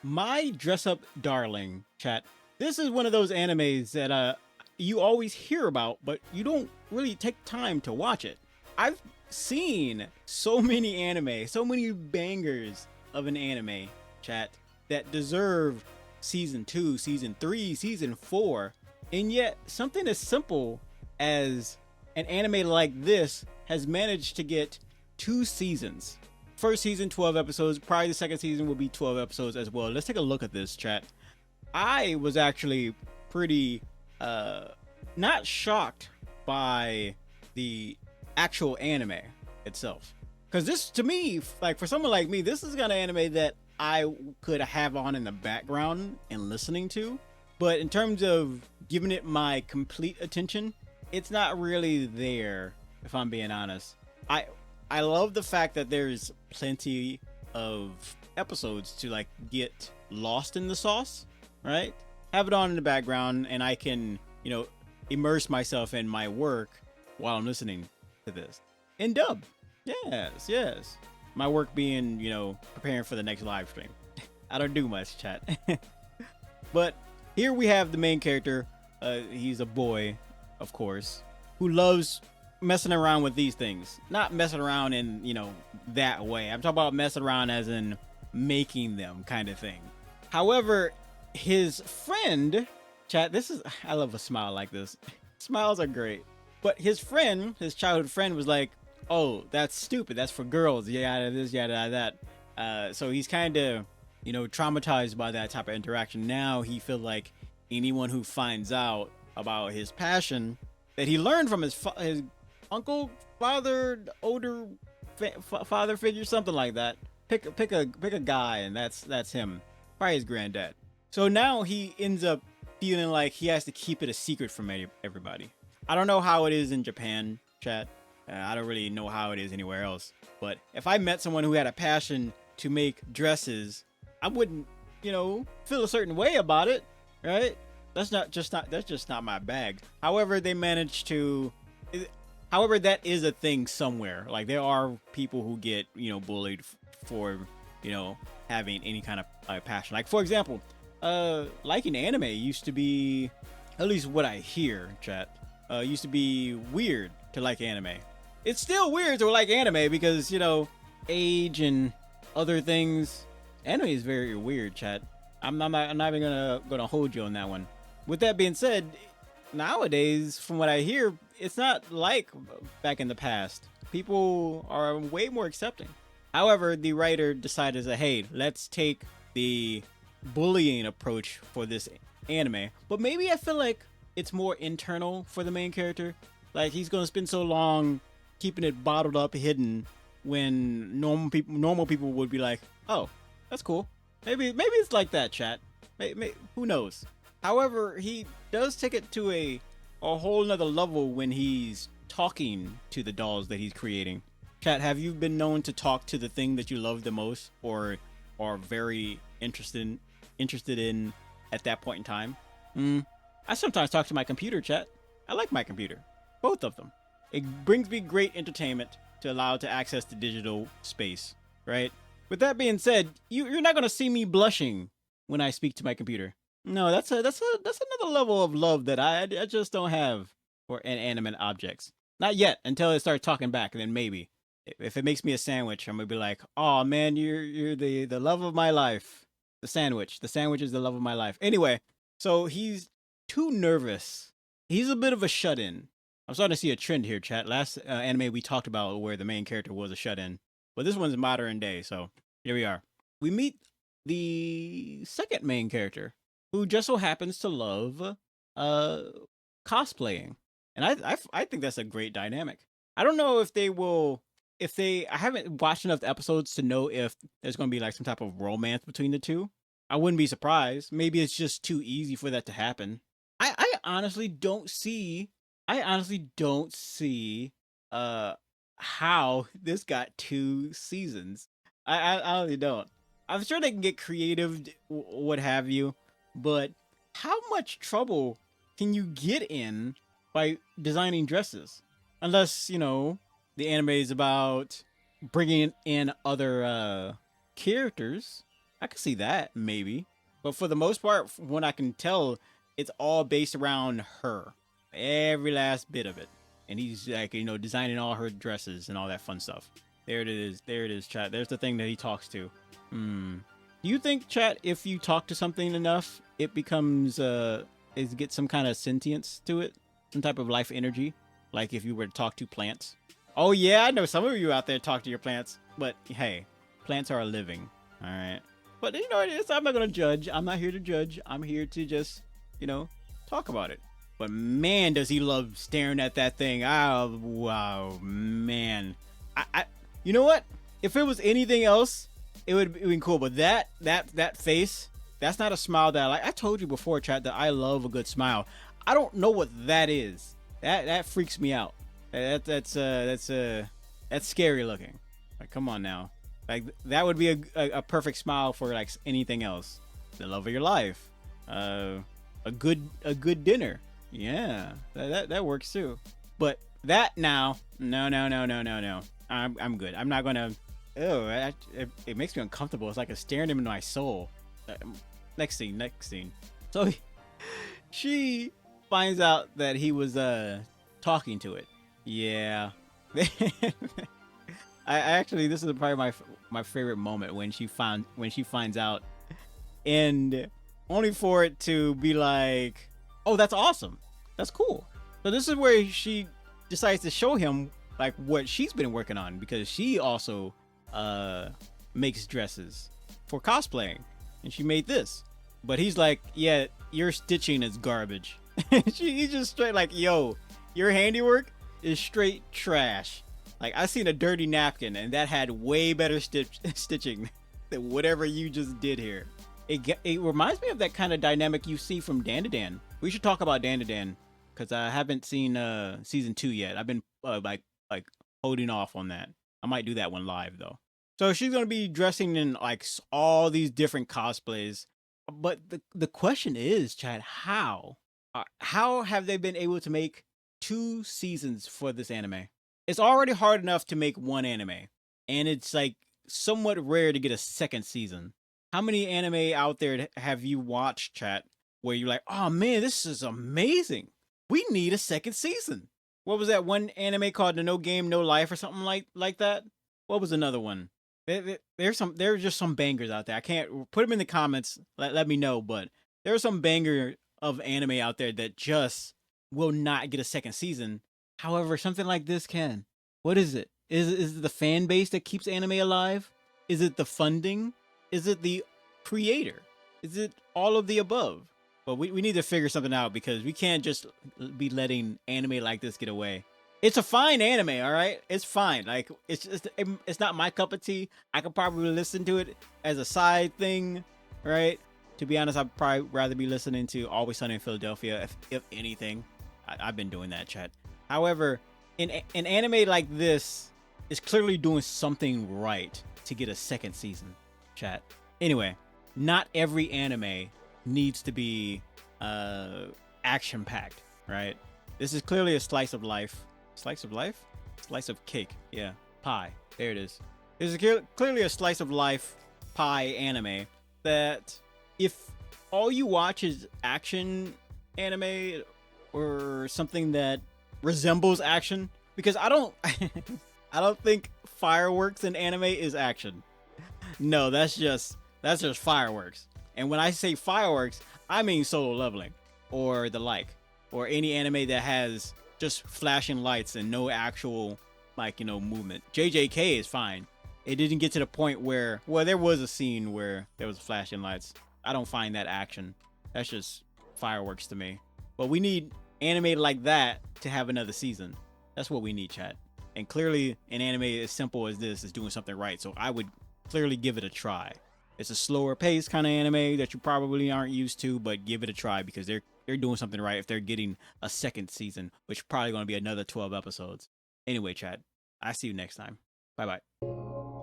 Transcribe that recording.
My dress up darling, chat. This is one of those animes that you always hear about, but you don't really take time to watch it. I've seen so many anime, so many bangers of an anime, chat, that deserve season 2, season 3, season 4, and yet something as simple as an anime like this has managed to get 2 seasons. First season 12 episodes, probably the second season will be 12 episodes as well. Let's take a look at this, chat. I was actually pretty not shocked by the actual anime itself, because this, to me, like for someone like me, this is the kind of anime that I could have on in the background and listening to. But in terms of giving it my complete attention, it's not really there, if I'm being honest. I love the fact that there's plenty of episodes to like get lost in the sauce, right? Have it on in the background, and I can, immerse myself in my work while I'm listening to this. In dub. Yes, yes. My work being, preparing for the next live stream. I don't do much, chat. But here we have the main character. He's a boy, of course, who loves messing around with these things. Not messing around in, that way. I'm talking about messing around as in making them kind of thing. However, his friend, chat, I love a smile like this. Smiles are great. But his friend, his childhood friend, was like, oh, that's stupid. That's for girls. Yada, this, yada, that. So he's kind of, traumatized by that type of interaction. Now he feels like anyone who finds out about his passion that he learned from his uncle, father, older father figure, something like that. Pick a guy, and that's him. Probably his granddad. So now he ends up feeling like he has to keep it a secret from everybody. I don't know how it is in Japan, chat. I don't really know how it is anywhere else. But if I met someone who had a passion to make dresses, I wouldn't, feel a certain way about it, right? That's just not my bag. However, they managed to. However, that is a thing somewhere. Like there are people who get, bullied for, having any kind of passion. Like for example, liking anime used to be, at least what I hear, chat, used to be weird to like anime. It's still weird to like anime because, age and other things. Anime is very weird, chat. I'm not even gonna hold you on that one. With that being said, nowadays, from what I hear, it's not like back in the past. People are way more accepting. However, the writer decided that, hey, let's take the bullying approach for this anime. But maybe I feel like it's more internal for the main character. Like he's gonna spend so long keeping it bottled up, hidden, when normal people would be like, oh, that's cool. Maybe it's like that, chat. Who knows? However, he does take it to a whole nother level when he's talking to the dolls that he's creating. Chat, have you been known to talk to the thing that you love the most, or are very interested in at that point in time? I sometimes talk to my computer, chat. I like my computer. Both of them. It brings me great entertainment to allow to access the digital space, right? With that being said, you're not gonna see me blushing when I speak to my computer. No, that's another level of love that I just don't have for inanimate objects. Not yet, until it starts talking back, and then maybe. If it makes me a sandwich, I'm gonna be like, oh man, you're the love of my life. The sandwich is the love of my life. Anyway, so he's too nervous. He's a bit of a shut-in. I'm starting to see a trend here, chat. Last anime we talked about where the main character was a shut-in, but this one's modern day, so here we are. We meet the second main character, who just so happens to love cosplaying, and I think that's a great dynamic. I don't know if they will. I haven't watched enough episodes to know if there's going to be like some type of romance between the two. I wouldn't be surprised. Maybe it's just too easy for that to happen. I honestly don't see. How this got 2 seasons. I honestly don't. I'm sure they can get creative, what have you, but how much trouble can you get in by designing dresses? Unless, the anime is about bringing in other characters. I can see that maybe, but for the most part, from what I can tell, it's all based around her, every last bit of it. And he's like, designing all her dresses and all that fun stuff. There it is. There it is, chat. There's the thing that he talks to. Hmm. Do you think, chat, if you talk to something enough, it becomes it gets some kind of sentience to it, some type of life energy, like if you were to talk to plants? Oh yeah, I know some of you out there talk to your plants, but hey, plants are a living, all right. But you know, I'm not gonna judge. I'm not here to judge. I'm here to just, talk about it. But man, does he love staring at that thing? Oh wow, man. You know what? If it was anything else, it would have been cool. But that face, that's not a smile that I like. I told you before, chat, that I love a good smile. I don't know what that is. That freaks me out. That's scary looking. Like, come on now. Like, that would be a perfect smile for like anything else. The love of your life. A good dinner. Yeah, that works too. But that now, no. I'm good. I'm not gonna. Oh, it makes me uncomfortable. It's like it's staring into my soul. Next scene. So she finds out that he was talking to it. Yeah. I actually, this is probably my favorite moment when she finds out, and only for it to be like, oh, that's awesome, that's cool. So this is where she decides to show him like what she's been working on, because she also makes dresses for cosplaying, and she made this. But he's like, yeah, your stitching is garbage. He's just straight like, yo, your handiwork is straight trash. Like, I seen a dirty napkin and that had way better stitching than whatever you just did here. It reminds me of that kind of dynamic you see from Dan to Dan. We should talk about Dan to Dan, because I haven't seen season 2 yet. I've been like holding off on that. I might do that one live though. So she's gonna be dressing in like all these different cosplays. But the question is, Chad, how have they been able to make 2 seasons for this anime? It's already hard enough to make one anime, and it's like somewhat rare to get a second season. How many anime out there have you watched, chat, where you're like, oh man, this is amazing, we need a second season? What was that one anime called, the No Game No Life or something like that? What was another one? There's just some bangers out there. I can't put them in the comments. Let me know. But there's some banger of anime out there that just will not get a second season. However, something like this can. What is it? Is it the fan base that keeps anime alive? Is it the funding? Is it the creator? Is it all of the above? Well, we need to figure something out, because we can't just be letting anime like this get away. It's a fine anime, all right? It's fine. Like, it's not my cup of tea. I could probably listen to it as a side thing, right? To be honest, I'd probably rather be listening to Always Sunny in Philadelphia, if anything. I've been doing that, chat. However, an anime like this is clearly doing something right to get a second season, chat. Anyway, not every anime needs to be action-packed, right? This is clearly a slice of life. Slice of life? Slice of cake. Yeah, pie. There it is. This is clearly a slice of life pie anime that, if all you watch is action anime or something that resembles action, because I don't I don't think fireworks in anime is action. No, that's just fireworks. And when I say fireworks, I mean Solo Leveling or the like, or any anime that has just flashing lights and no actual movement. JJK is fine. It didn't get to the point where, well, there was a scene where there was flashing lights. I don't find that action. That's just fireworks to me. But we need anime like that to have another season. That's what we need, chat. And clearly an anime as simple as this is doing something right. So I would clearly give it a try. It's a slower pace kind of anime that you probably aren't used to, but give it a try, because they're doing something right if they're getting a second season, which is probably going to be another 12 episodes. Anyway, chat, I see you next time. Bye bye.